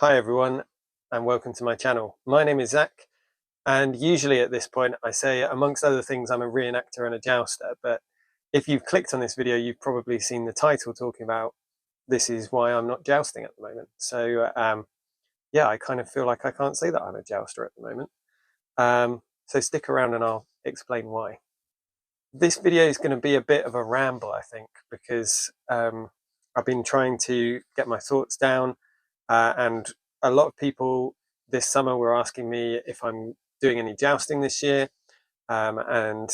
Hi everyone, and welcome to my channel. My name is Zach, and usually at this point I say, amongst other things, I'm a reenactor and a jouster, but if you've clicked on this video, you've probably seen the title talking about this is why I'm not jousting at the moment. So yeah, I kind of feel like I can't say that I'm a jouster at the moment. So stick around and I'll explain why. This video is going to be a bit of a ramble, I think, because I've been trying to get my thoughts down, and a lot of people this summer were asking me if I'm doing any jousting this year, and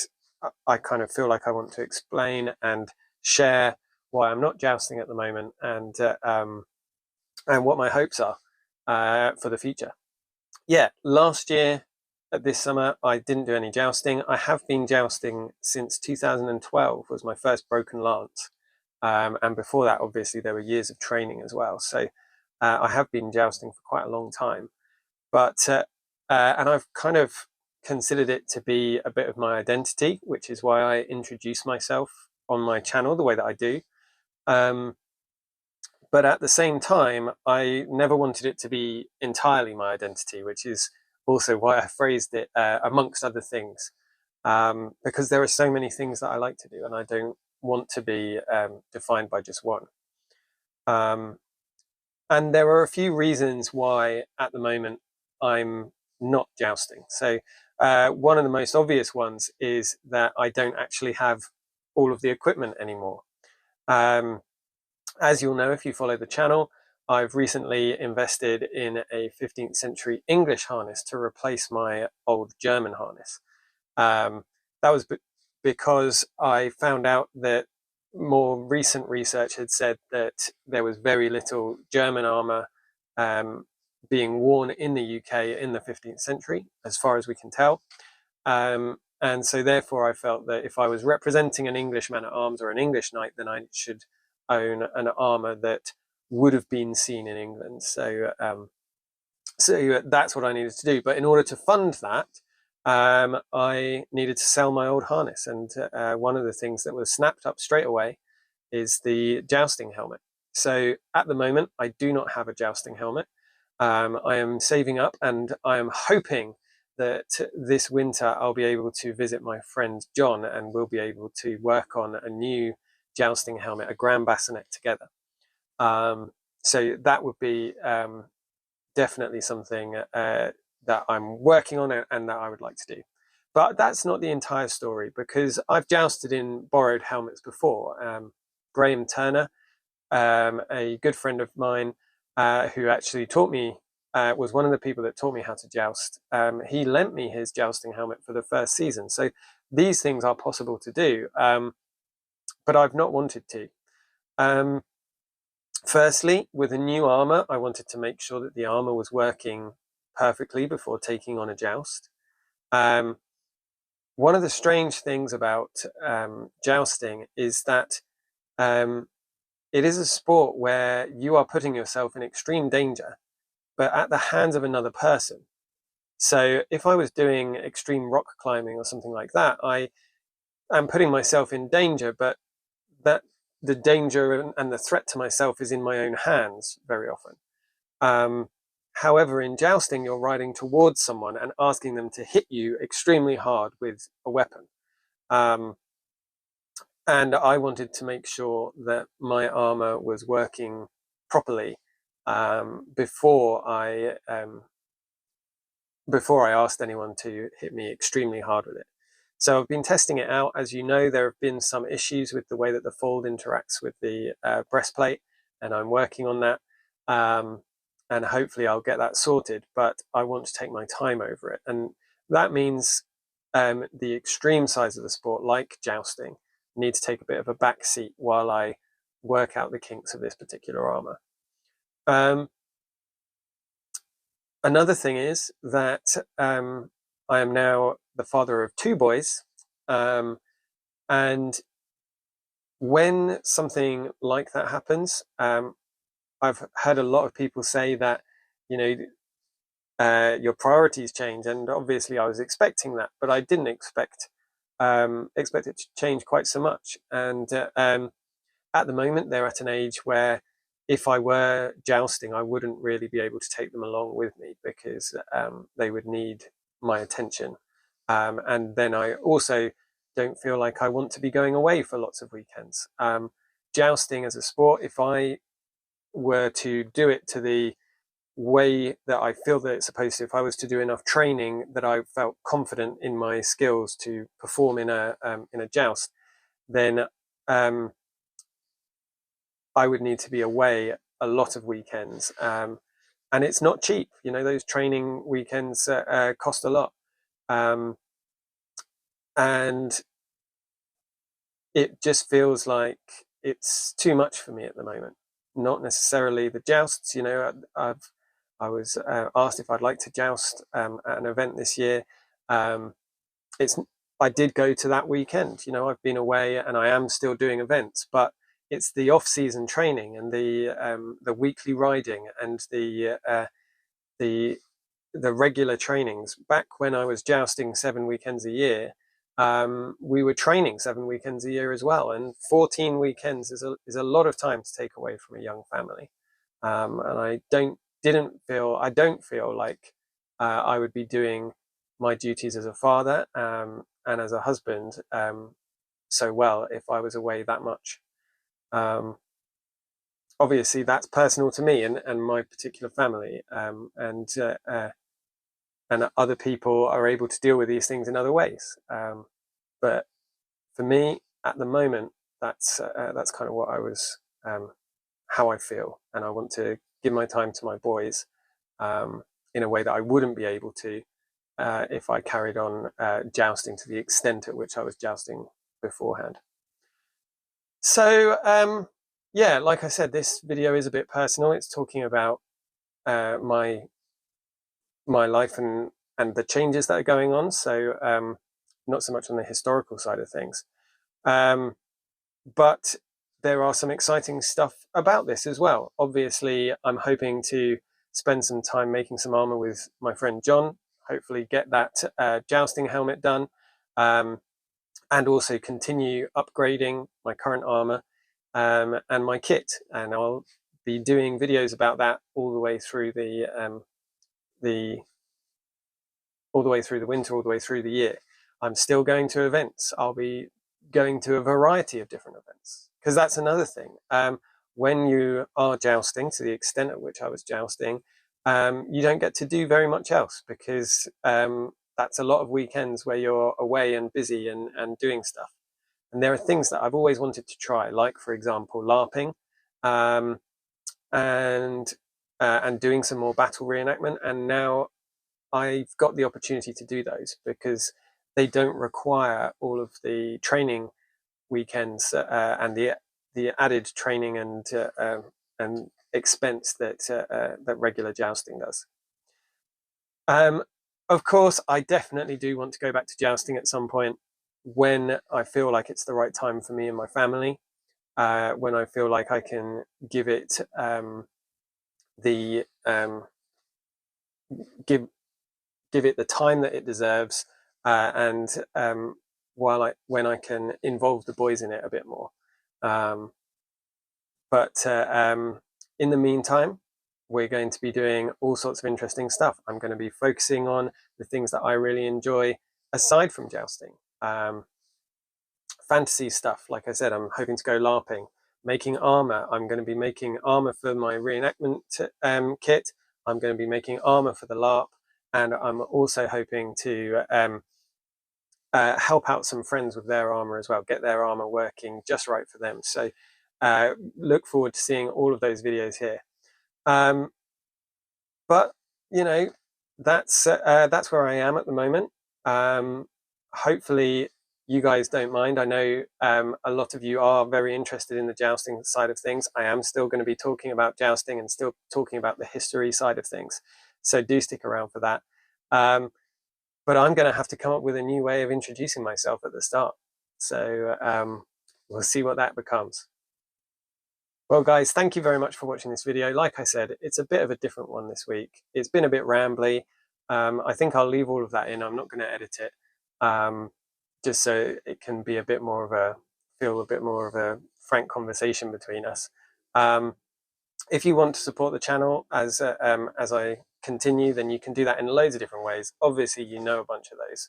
I kind of feel like I want to explain and share why I'm not jousting at the moment, and what my hopes are for the future. Yeah, last year this summer I didn't do any jousting. I have been jousting since 2012 was my first broken lance, and before that obviously there were years of training as well. So I have been jousting for quite a long time, but and I've kind of considered it to be a bit of my identity, which is why I introduce myself on my channel the way that I do. But at the same time, I never wanted it to be entirely my identity, which is also why I phrased it amongst other things, because there are so many things that I like to do, and I don't want to be defined by just one. And there are a few reasons why at the moment I'm not jousting. So one of the most obvious ones is that I don't actually have all of the equipment anymore. As you'll know if you follow the channel, I've recently invested in a 15th century English harness to replace my old German harness. That was because I found out that more recent research had said that there was very little German armour being worn in the UK in the 15th century, as far as we can tell. And so therefore I felt that if I was representing an English man at arms or an English knight, then I should own an armour that would have been seen in England. So that's what I needed to do. But in order to fund that, I needed to sell my old harness. And one of the things that was snapped up straight away is the jousting helmet. So at the moment, I do not have a jousting helmet. I am saving up, and I am hoping that this winter I'll be able to visit my friend John, and we'll be able to work on a new jousting helmet, a grand bassinet together. So that would be definitely something that I'm working on and that I would like to do. But that's not the entire story, because I've jousted in borrowed helmets before. Graham Turner, a good friend of mine who actually taught me, was one of the people that taught me how to joust. He lent me his jousting helmet for the first season. So these things are possible to do, but I've not wanted to. Firstly, with a new armour, I wanted to make sure that the armour was working perfectly before taking on a joust. One of the strange things about jousting is that it is a sport where you are putting yourself in extreme danger, but at the hands of another person. So if I was doing extreme rock climbing or something like that, I am putting myself in danger, but that the danger and the threat to myself is in my own hands very often. However, in jousting, you're riding towards someone and asking them to hit you extremely hard with a weapon. And I wanted to make sure that my armor was working properly before I asked anyone to hit me extremely hard with it. So I've been testing it out. As you know, there have been some issues with the way that the fold interacts with the breastplate, and I'm working on that. And hopefully I'll get that sorted, but I want to take my time over it. And that means the extreme sides of the sport, like jousting, need to take a bit of a back seat while I work out the kinks of this particular armor. Another thing is that I am now the father of two boys, and when something like that happens, I've heard a lot of people say that, you know, your priorities change, and obviously I was expecting that, but I didn't expect it to change quite so much. And at the moment, they're at an age where if I were jousting, I wouldn't really be able to take them along with me because they would need my attention. And then I also don't feel like I want to be going away for lots of weekends. Jousting as a sport, if I were to do it to the way that I feel that it's supposed to, if I was to do enough training that I felt confident in my skills to perform in a joust, then I would need to be away a lot of weekends. And it's not cheap. Those training weekends cost a lot. And it just feels like it's too much for me at the moment. Not necessarily the jousts. I was asked if I'd like to joust at an event this year. It's I did go to that weekend. I've been away and I am still doing events, but it's the off-season training and the weekly riding and the regular trainings. Back when I was jousting 7 weekends a year, we were training 7 weekends a year as well, and 14 weekends is a lot of time to take away from a young family. And I don't feel like I would be doing my duties as a father and as a husband so well if I was away that much. Obviously, that's personal to me and my particular family, and other people are able to deal with these things in other ways. But for me, at the moment, that's kind of what how I feel, and I want to give my time to my boys in a way that I wouldn't be able to if I carried on jousting to the extent at which I was jousting beforehand. So yeah, like I said, this video is a bit personal. It's talking about my life and the changes that are going on. So not so much on the historical side of things, but there are some exciting stuff about this as well. Obviously, I'm hoping to spend some time making some armor with my friend John. Hopefully, get that jousting helmet done, and also continue upgrading my current armor and my kit. And I'll be doing videos about that all the way through the all the way through the winter, all the way through the year. I'm still going to events. I'll be going to a variety of different events because that's another thing. When you are jousting, to the extent at which I was jousting, you don't get to do very much else because that's a lot of weekends where you're away and busy and doing stuff. And there are things that I've always wanted to try, like, for example, LARPing, and doing some more battle reenactment. And now I've got the opportunity to do those because they don't require all of the training weekends and the added training and expense that regular jousting does. Of course, I definitely do want to go back to jousting at some point when I feel like it's the right time for me and my family. When I feel like I can give it the give it the time that it deserves, and when I can involve the boys in it a bit more. But in the meantime, we're going to be doing all sorts of interesting stuff. I'm going to be focusing on the things that I really enjoy aside from jousting. Fantasy stuff, like I said, I'm hoping to go LARPing. Making armor, I'm going to be making armor for my reenactment kit. I'm going to be making armor for the LARP, and I'm also hoping to help out some friends with their armor as well, get their armor working just right for them. So look forward to seeing all of those videos here. But that's where I am at the moment. Hopefully you guys don't mind. I know a lot of you are very interested in the jousting side of things. I am still going to be talking about jousting and still talking about the history side of things. So do stick around for that. But I'm going to have to come up with a new way of introducing myself at the start. So we'll see what that becomes. Well, guys, thank you very much for watching this video. Like I said, it's a bit of a different one this week. It's been a bit rambly. I think I'll leave all of that in. I'm not going to edit it, just so it can be a bit more of a frank conversation between us. If you want to support the channel as I continue, then you can do that in loads of different ways. Obviously, you know a bunch of those,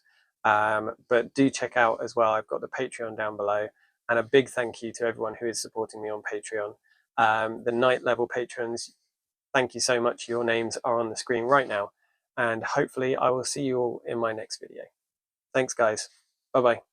but do check out as well. I've got the Patreon down below, and a big thank you to everyone who is supporting me on Patreon. The night level patrons, thank you so much. Your names are on the screen right now, and hopefully I will see you all in my next video. Thanks, guys. Bye bye.